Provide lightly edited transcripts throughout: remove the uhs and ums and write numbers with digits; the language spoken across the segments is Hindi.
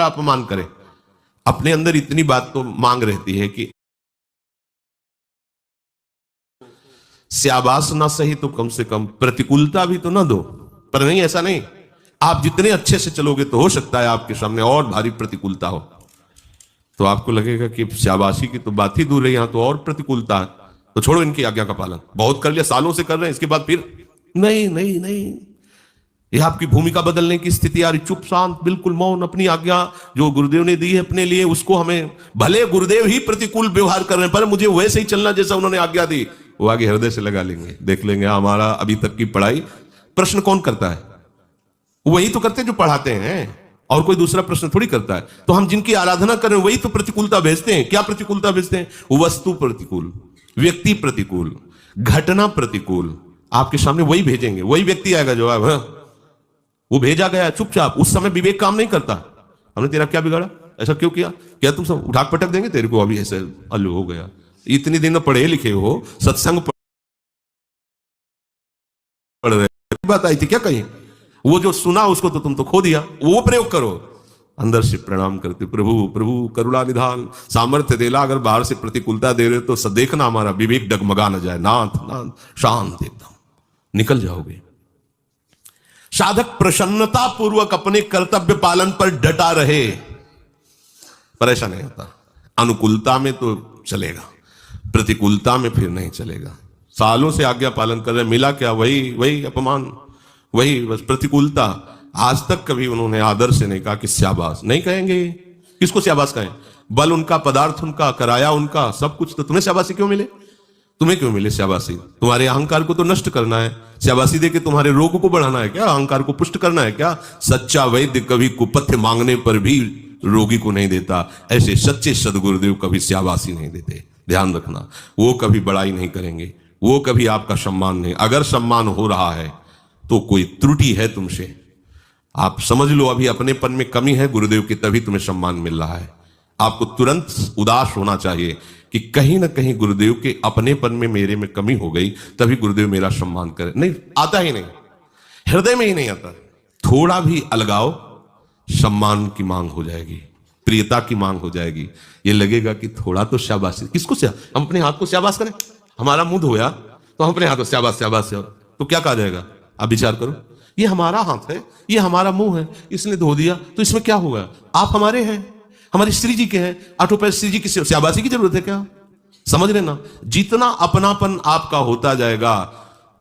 हमारा अपमान करे। अपने अंदर इतनी बात तो मांग रहती है कि शाबाश ना सही तो कम से कम प्रतिकूलता भी तो ना दो। पर नहीं, ऐसा नहीं। आप जितने अच्छे से चलोगे तो हो सकता है आपके सामने और भारी प्रतिकूलता हो, तो आपको लगेगा कि शाबाशी की तो बात ही दूर है, यहां तो और प्रतिकूलता है, तो छोड़ो इनकी आज्ञा का पालन। बहुत कर लिया, सालों से कर रहे हैं, इसके बाद फिर नहीं नहीं नहीं। यह आपकी भूमिका बदलने की स्थिति आ रही। चुप शांत, बिल्कुल मौन, अपनी आज्ञा जो गुरुदेव ने दी है अपने लिए उसको हमें, भले गुरुदेव ही प्रतिकूल व्यवहार कर रहे हैं पर मुझे वैसे ही चलना जैसा उन्होंने आज्ञा दी, वो आगे हृदय से लगा लेंगे। देख लेंगे हमारा अभी तक की पढ़ाई प्रश्न कौन करता है? वही तो करते हैं जो पढ़ाते हैं, और कोई दूसरा प्रश्न थोड़ी करता है। तो हम जिनकी आराधना कर रहे हैं वही तो प्रतिकूलता भेजते हैं। क्या प्रतिकूलता भेजते हैं? वस्तु प्रतिकूल, व्यक्ति प्रतिकूल, घटना प्रतिकूल। आपके सामने वही भेजेंगे, वही व्यक्ति आएगा जो वो भेजा गया चुपचाप। उस समय विवेक काम नहीं करता। हमने तेरा क्या बिगाड़ा, ऐसा क्यों किया, क्या तुम सब उठा पटक देंगे तेरे को, अभी ऐसे अल्लू हो गया। इतनी दिन पढ़े लिखे हो, सत्संग पढ़ रहे, बात आई थी क्या कहीं? वो जो सुना उसको तो तुम तो खो दिया। वो प्रयोग करो, अंदर से प्रणाम करते, प्रभु प्रभु करुणा निधान, सामर्थ्य देला। अगर बाहर से प्रतिकूलता दे रहे तो देखना हमारा विवेक डगमगा न जाए। नाथ नाथ शांत एकदम निकल जाओगे। साधक प्रसन्नता पूर्वक अपने कर्तव्य पालन पर डटा रहे, पर ऐसा नहीं होता। अनुकूलता में तो चलेगा, प्रतिकूलता में फिर नहीं चलेगा। सालों से आज्ञा पालन कर रहे, मिला क्या? वही वही अपमान, वही बस प्रतिकूलता। आज तक कभी उन्होंने आदर से नहीं कहा कि शाबाश, नहीं कहेंगे। किसको शाबाश कहें? बल उनका, पदार्थ उनका, कराया उनका, सब कुछ। तो तुम्हें शाबाशी क्यों मिले? तुम्हें क्यों मिले शाबाशी? तुम्हारे अहंकार को तो नष्ट करना है। शाबाशी दे के तुम्हारे रोग को बढ़ाना है क्या? अहंकार को पुष्ट करना है क्या? सच्चा वैद्य कभी कुपथ्य मांगने पर भी रोगी को नहीं देता, ऐसे सच्चे सदगुरुदेव कभी शाबाशी नहीं देते। ध्यान रखना, वो कभी बड़ाई नहीं करेंगे, वो कभी आपका सम्मान नहीं। अगर सम्मान हो रहा है तो कोई त्रुटि है तुमसे, आप समझ लो अभी अपनेपन में कमी है गुरुदेव की, तभी तुम्हें सम्मान मिल रहा है। आपको तुरंत उदास होना चाहिए कि कहीं ना कहीं गुरुदेव के अपनेपन में मेरे में कमी हो गई, तभी गुरुदेव मेरा सम्मान करे। नहीं आता ही नहीं, हृदय में ही नहीं आता। थोड़ा भी अलगाव, सम्मान की मांग हो जाएगी, प्रियता की मांग हो जाएगी। ये लगेगा कि थोड़ा तो शाबाशी। किसको हम अपने हाथ को शाबाश करें? हमारा मुंह धोया तो हम अपने हाथ को शाबाश शाबाश, तो क्या कहा जाएगा? आप विचार करो, ये हमारा हाथ है, ये हमारा मुंह है, इसने धो दिया तो इसमें क्या होगा? आप हमारे हैं, हमारी श्री जी के हैं, आठों पैर श्री जी की शाबाशी की जरूरत है क्या? समझ लेना, जितना अपनापन आपका होता जाएगा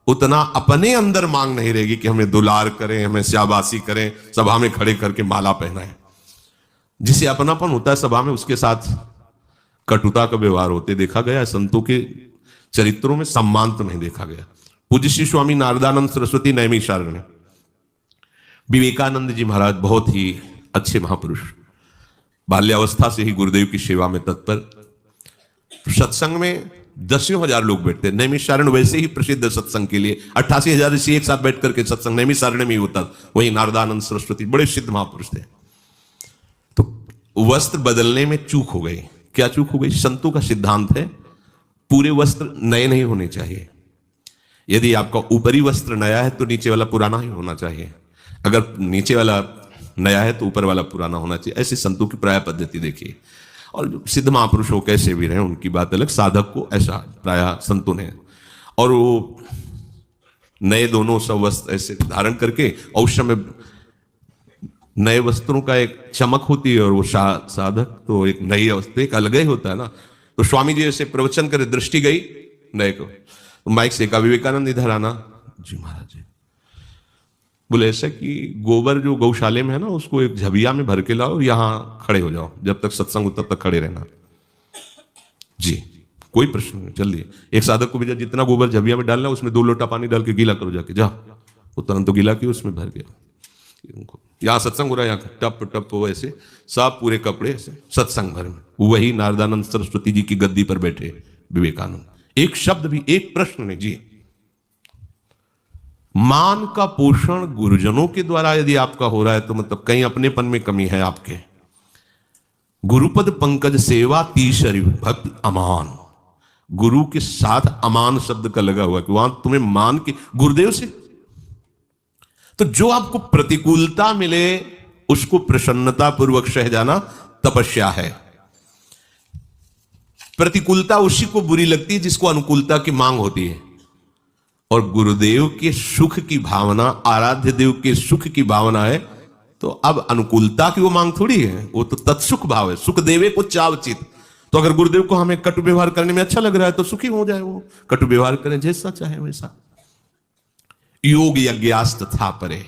उतना अपने अंदर मांग नहीं रहेगी कि हमें दुलार करें, हमें शाबाशी करें, सभा में खड़े करके माला पहनाएं। जिसे अपनापन होता है सभा में, उसके साथ कटुता का व्यवहार होते देखा गया है। संतों के चरित्रों में सम्मान तो नहीं देखा गया। पूज्य श्री स्वामी नारदानंद सरस्वती नैमिषारण्य, विवेकानंद जी महाराज बहुत ही अच्छे महापुरुष, बाल्यावस्था से ही गुरुदेव की सेवा में तत्पर। सत्संग में 10,000 लोग बैठते। नैमिषारण्य वैसे ही प्रसिद्ध सत्संग के लिए, 88,000 ऋषि एक साथ बैठ करके सत्संग नैमिषारण्य में ही होता। वही नारदानंद सरस्वती बड़े सिद्ध महापुरुष थे। तो वस्त्र बदलने में चूक हो गई। क्या चूक हो गई? संतों का सिद्धांत है पूरे वस्त्र नए नहीं होने चाहिए। यदि आपका ऊपरी वस्त्र नया है तो नीचे वाला पुराना ही होना चाहिए। अगर नीचे वाला नया है तो ऊपर वाला पुराना होना चाहिए। ऐसी संतों की प्राय पद्धति देखिए। और जो सिद्ध महापुरुष हो कैसे भी रहे, उनकी बात अलग, साधक को ऐसा प्राय संतों ने। और वो नए दोनों सब वस्त्र ऐसे धारण करके, और उस समय नए वस्त्रों का एक चमक होती है, और वो साधक तो एक नई अवस्था एक अलग ही होता है ना। तो स्वामी जी ऐसे प्रवचन करे, दृष्टि गई नए को, तो माइक से कहा, विवेकानंद इधर आना। जी महाराज जी। बोले ऐसा कि गोबर जो गौशाले में है ना, उसको एक झबिया में भर के लाओ, यहां खड़े हो जाओ, जब तक सत्संग हो तब तक खड़े रहना। जी कोई प्रश्न नहीं, जल्दी। एक साधक को भेजा, जितना गोबर झबिया में डालना उसमें 2 लोटा पानी डाल के गीला करो जाके, जा। वो तुरंत तो गीला किया, उसमें भर गया। यहाँ सत्संग हो रहा है, यहाँ टप टप ऐसे सब पूरे कपड़े ऐसे सत्संग भर में। वही नारदानंद सरस्वती जी की गद्दी पर बैठे विवेकानंद। एक शब्द भी, एक प्रश्न नहीं जी। मान का पोषण गुरुजनों के द्वारा यदि आपका हो रहा है तो मतलब कहीं अपनेपन में कमी है आपके। गुरुपद पंकज सेवा तीसरी भक्त अमान, गुरु के साथ अमान शब्द का लगा हुआ कि वहां तुम्हें मान के गुरुदेव से। तो जो आपको प्रतिकूलता मिले उसको प्रसन्नता पूर्वक सह जाना तपस्या है। प्रतिकूलता उसी को बुरी लगती है जिसको अनुकूलता की मांग होती है। और गुरुदेव के सुख की भावना, आराध्य देव के सुख की भावना है, तो अब अनुकूलता की वो मांग थोड़ी है, वो तो तत्सुख भाव है। सुख देवे को चावचित। तो अगर गुरुदेव को हमें कटु व्यवहार करने में अच्छा लग रहा है तो सुखी हो जाए, वो कटु व्यवहार करें जैसा चाहे वैसा। योग यज्ञास तथा परे।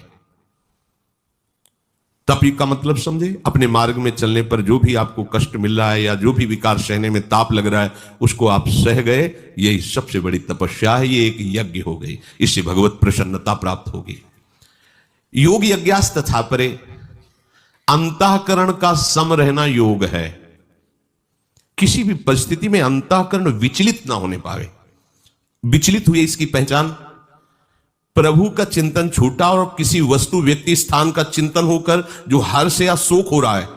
तपी का मतलब समझे, अपने मार्ग में चलने पर जो भी आपको कष्ट मिल रहा है या जो भी विकार सहने में ताप लग रहा है उसको आप सह गए, यही सबसे बड़ी तपस्या है। ये एक यज्ञ हो गई, इससे भगवत प्रसन्नता प्राप्त होगी। योग यज्ञास तथा परे। अंतःकरण का सम रहना योग है। किसी भी परिस्थिति में अंतःकरण विचलित ना होने पावे। विचलित हुए इसकी पहचान, प्रभु का चिंतन छूटा और किसी वस्तु व्यक्ति स्थान का चिंतन होकर जो हर्ष या शोक हो रहा है,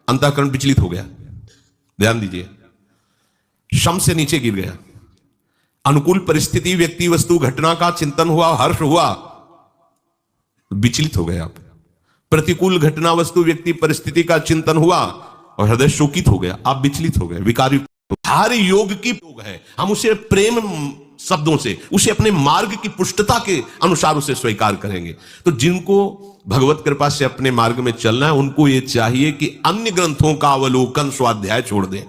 अंतःकरण विचलित हो गया। ध्यान दीजिए, शम से नीचे गिर गया। अनुकूल परिस्थिति व्यक्ति वस्तु घटना का चिंतन हुआ, हर्ष हुआ, विचलित हो गए आप। प्रतिकूल घटना वस्तु व्यक्ति परिस्थिति का चिंतन हुआ और हृदय शोकित हो गया, आप विचलित हो गए, विकारी। हर योग की योग है, हम उसे प्रेम शब्दों से, उसे अपने मार्ग की पुष्टता के अनुसार उसे स्वीकार करेंगे। तो जिनको भगवत कृपा से अपने मार्ग में चलना है उनको यह चाहिए कि अन्य ग्रंथों का अवलोकन स्वाध्याय छोड़ दें।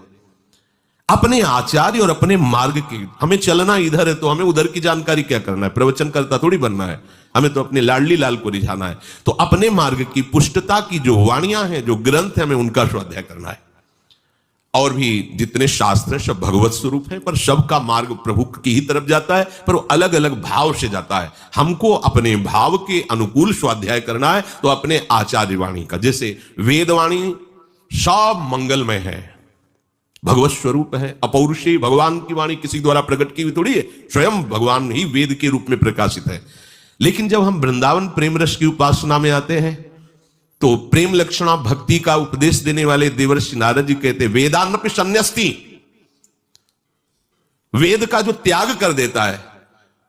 अपने आचार्य और अपने मार्ग की, हमें चलना इधर है तो हमें उधर की जानकारी क्या करना है, प्रवचन करता थोड़ी बनना है, हमें तो अपने लाडली लाल को रिझाना है। तो अपने मार्ग की पुष्टता की जो वाणियां हैं, जो ग्रंथ है, हमें उनका स्वाध्याय करना है। और भी जितने शास्त्र हैं सब भगवत स्वरूप हैं, पर सबका मार्ग प्रभु की ही तरफ जाता है, पर वो अलग अलग भाव से जाता है। हमको अपने भाव के अनुकूल स्वाध्याय करना है, तो अपने आचार्य वाणी का, जैसे वेदवाणी सब मंगलमय है, भगवत स्वरूप है, अपौरुषेय, भगवान की वाणी किसी द्वारा प्रकट की हुई थोड़ी है, स्वयं भगवान ही वेद के रूप में प्रकाशित है। लेकिन जब हम वृंदावन प्रेम रस की उपासना में आते हैं तो प्रेम लक्षणा भक्ति का उपदेश देने वाले देवर्षि नारद जी कहते, वेदान्नपि संन्यस्ति। वेद का जो त्याग कर देता है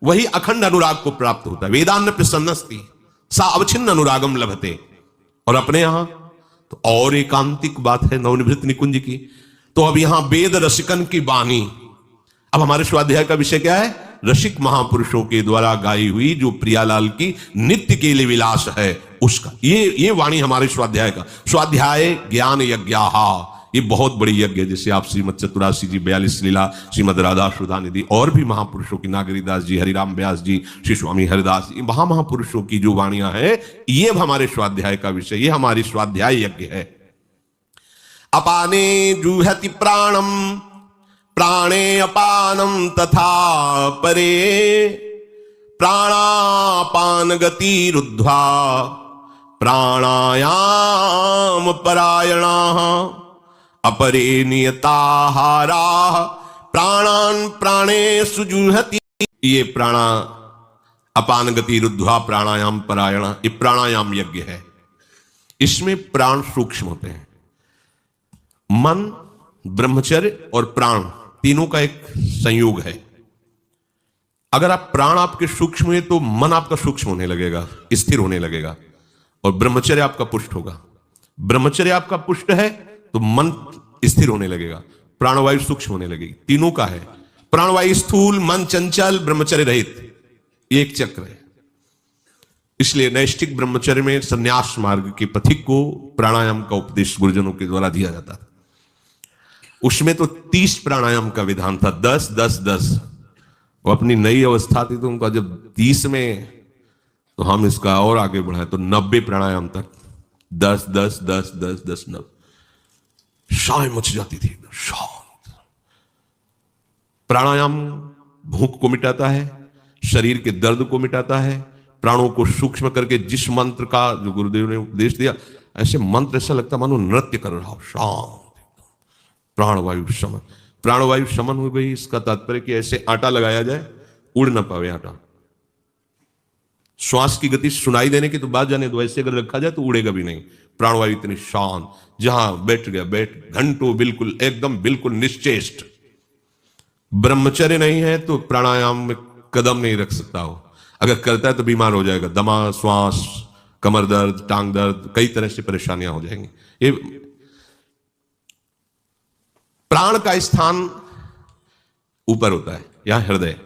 वही अखंड अनुराग को प्राप्त होता है। वेदान्नपि संन्यस्ति सा अवच्छिन्न अनुरागम लभते। और अपने यहां तो और एकांतिक बात है नवनिवृत्त निकुंज की। तो अब यहां वेद रसिकन की वाणी। अब हमारे स्वाध्याय का विषय क्या है? रसिक महापुरुषों के द्वारा गाई हुई जो प्रियालाल की नित्य के लिए विलास है उसका, ये वाणी हमारे स्वाध्याय का। स्वाध्याय ज्ञान यज्ञाहा, ये बहुत बड़ी यज्ञ है। जैसे आप श्रीमद चतुरासी जी, 42 लीला, श्रीमद राधा सुधा निधि, और भी महापुरुषों की, नागरीदास जी, हरिराम व्यास जी, श्री स्वामी हरिदास जी, महापुरुषों की जो वाणियां हैं, ये हमारे स्वाध्याय का विषय, ये हमारी स्वाध्याय यज्ञ है। अपाने जुहति प्राणम प्राणे अपानम तथा परे प्राणापान गति रुद्ध्वा प्राणायाम परायणा अपरे नियताहारा प्राणान प्राणे सुजुहति। ये प्राणा अपान गति रुद्ध्वा प्राणायाम परायणा, ये प्राणायाम यज्ञ है। इसमें प्राण सूक्ष्म होते हैं। मन, ब्रह्मचर्य और प्राण तीनों का एक संयोग है। अगर आप प्राण आपके सूक्ष्म है तो मन आपका सूक्ष्म होने लगेगा, स्थिर होने लगेगा, और ब्रह्मचर्य आपका पुष्ट होगा। ब्रह्मचर्य आपका पुष्ट है तो मन स्थिर होने लगेगा, प्राणवायु सूक्ष्म होने लगेगी। तीनों का है। प्राणवायु स्थूल, मन चंचल, ब्रह्मचर्य रहित, ये एक चक्र है। इसलिए नैष्ठिक ब्रह्मचर्य में संन्यास मार्ग के पथिक को प्राणायाम का उपदेश गुरुजनों के द्वारा दिया जाता था। उसमें तो 30 प्राणायाम का विधान था, 10 10 10। वो अपनी नई अवस्था थी तो उनका जब 30 में, तो हम इसका और आगे बढ़ाए तो 90 प्राणायाम तक, 10 10 10 10 10 9। शाय मच जाती थी, शांत। प्राणायाम भूख को मिटाता है, शरीर के दर्द को मिटाता है, प्राणों को सूक्ष्म करके जिस मंत्र का जो गुरुदेव ने उपदेश दिया, ऐसे मंत्र ऐसा लगता मानो नृत्य कर रहा हो, शांत। प्राणवायु शमन, प्राणवायु शमन हो गई। इसका तात्पर्य कि ऐसे आटा लगाया जाए उड़ ना पावे आटा। श्वास की गति सुनाई देने की तो बात जाने दो, ऐसे अगर रखा जाए तो उड़ेगा भी नहीं। प्राणवायु इतनी शांत, जहां बैठ गया बैठ, घंटों बिल्कुल एकदम बिल्कुल निश्चेष्ट। ब्रह्मचर्य नहीं है तो प्राणायाम में कदम नहीं रख सकता हो, अगर करता है तो बीमार हो जाएगा, दमा, श्वास कमर दर्द, टांग दर्द, कई तरह से परेशानियां हो जाएंगी। ये प्राण का स्थान ऊपर होता है, यहां हृदय।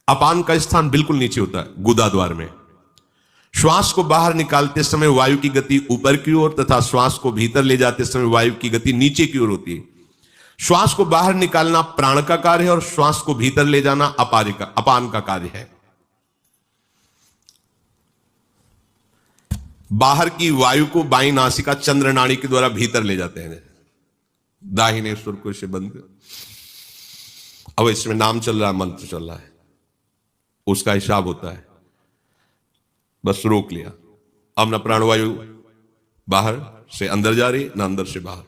अपान का स्थान बिल्कुल नीचे होता है, गुदा द्वार में। श्वास को बाहर निकालते समय वायु की गति ऊपर की ओर तथा श्वास को भीतर ले जाते समय वायु की गति नीचे की ओर होती है। श्वास को बाहर निकालना प्राण का कार्य है और श्वास को भीतर ले जाना अपान का कार्य है। बाहर की वायु को बाईं नासिका चंद्र नाड़ी के द्वारा भीतर ले जाते हैं, दाहिने सुर को इसे बंद कर। अब इसमें नाम चल रहा है, मंत्र चल रहा है, उसका हिसाब होता है, बस रोक लिया। अब ना प्राणवायु बाहर से अंदर जा रही, ना अंदर से बाहर,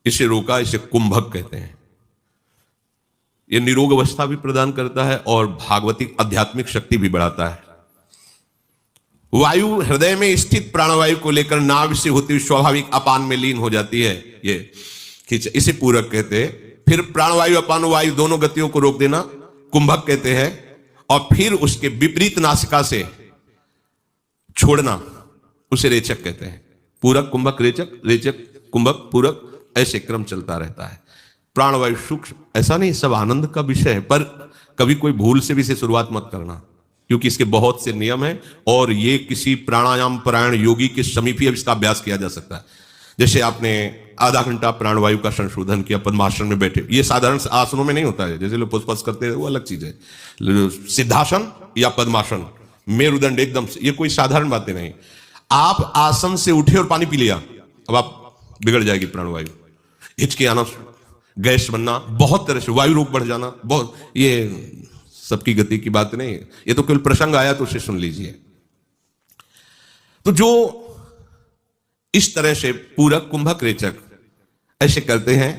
इसे रोका, इसे कुंभक कहते हैं। यह निरोग अवस्था भी प्रदान करता है और भागवतिक आध्यात्मिक शक्ति भी बढ़ाता है। वायु हृदय में स्थित प्राणवायु को लेकर नाभ से होती हुई स्वाभाविक अपान में लीन हो जाती है, ये खींच, इसे पूरक कहते हैं। फिर प्राणवायु अपान वायु दोनों गतियों को रोक देना कुंभक कहते हैं, और फिर उसके विपरीत नासिका से छोड़ना उसे रेचक कहते हैं। पूरक, कुंभक, रेचक, रेचक, कुंभक, पूरक, ऐसे क्रम चलता रहता है। प्राणवायु सूक्ष्म, ऐसा नहीं सब आनंद का विषय है, पर कभी कोई भूल से भी इसे शुरुआत मत करना, क्योंकि इसके बहुत से नियम हैं और ये किसी प्राणायाम परायण योगी के समीप ही इसका अभ्यास किया जा सकता है। जैसे आपने आधा घंटा प्राणवायु का संशोधन किया पद्मासन में बैठे, ये साधारण आसनों में नहीं होता है, जैसे लोग पुष्पस करते हैं वो अलग चीज है। सिद्धासन या पद्मासन, मेरुदंड एकदम से, ये कोई साधारण बातें नहीं। आप आसन से उठे और पानी पी लिया, अब आप बिगड़ जाएगी प्राणवायु। हिचके आना, गैस बनना, बहुत तरह से वायु रोग बढ़ जाना, बहुत, ये सबकी गति की बात नहीं है, ये तो केवल प्रसंग आया तो उसे सुन लीजिए। तो जो इस तरह से पूरक, कुंभक, रेचक ऐसे करते हैं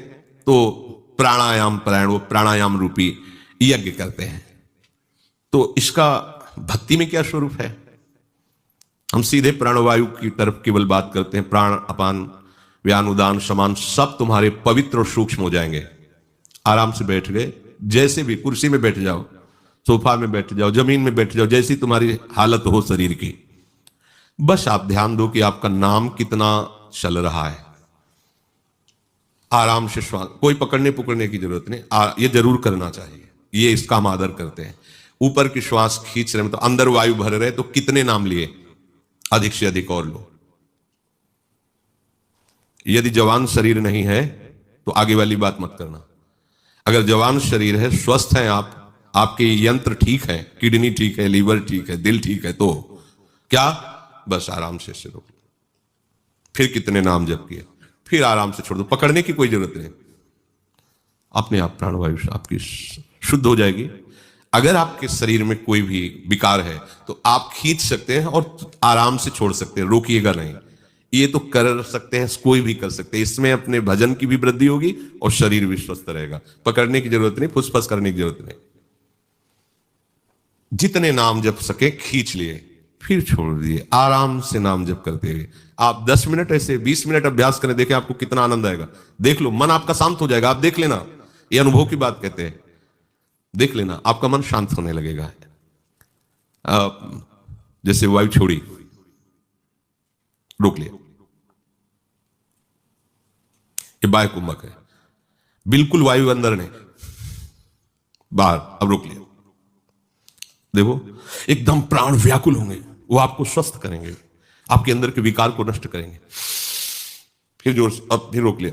तो प्राणायाम परायण, वो प्राणायाम रूपी यज्ञ करते हैं। तो इसका भक्ति में क्या स्वरूप है? हम सीधे प्राणवायु की तरफ केवल बात करते हैं। प्राण, अपान, व्यान, उदान, समान सब तुम्हारे पवित्र और सूक्ष्म हो जाएंगे। आराम से बैठ गए, जैसे भी, कुर्सी में बैठ जाओ, सोफा में बैठ जाओ, जमीन में बैठ जाओ, जैसी तुम्हारी हालत हो शरीर की, बस आप ध्यान दो कि आपका नाम कितना चल रहा है। आराम से श्वास, कोई पकड़ने पुकड़ने की जरूरत नहीं, ये जरूर करना चाहिए, ये इसका हम आदर करते हैं। ऊपर की श्वास खींच रहे, तो अंदर वायु भर रहे, तो कितने नाम लिए, अधिक से अधिक और लो। यदि जवान शरीर नहीं है तो आगे वाली बात मत करना। अगर जवान शरीर है, स्वस्थ हैं आप, आपके यंत्र ठीक है, किडनी ठीक है, लीवर ठीक है, दिल ठीक है, तो क्या, बस आराम से रोक। फिर कितने नाम जप किए, फिर आराम से छोड़ दो, पकड़ने की कोई जरूरत नहीं, अपने आप प्राणवायु आपकी शुद्ध हो जाएगी। अगर आपके शरीर में कोई भी विकार है तो आप खींच सकते हैं और आराम से छोड़ सकते हैं, रोकिएगा नहीं। ये तो कर सकते हैं, कोई भी कर सकते हैं। इसमें अपने भजन की भी वृद्धि होगी और शरीर भी स्वस्थ रहेगा। पकड़ने की जरूरत नहीं, फुसफस करने की जरूरत नहीं। जितने नाम जप सके खींच लिए, फिर छोड़ दिए, आराम से नाम जप करते हुए आप 10 मिनट ऐसे 20 मिनट अभ्यास करें, देखें आपको कितना आनंद आएगा। देख लो, मन आपका शांत हो जाएगा। आप देख लेना, ये अनुभव की बात कहते हैं, देख लेना आपका मन शांत होने लगेगा। जैसे वायु छोड़ी, रोक लिया, ये बाह्य कुंभक है, बिल्कुल वायु अंदर नहीं, बाहर, अब रोक लिया। देखो एकदम प्राण व्याकुल होंगे, वो आपको स्वस्थ करेंगे, आपके अंदर के विकार को नष्ट करेंगे। फिर जोर से, अब फिर रोक लिया,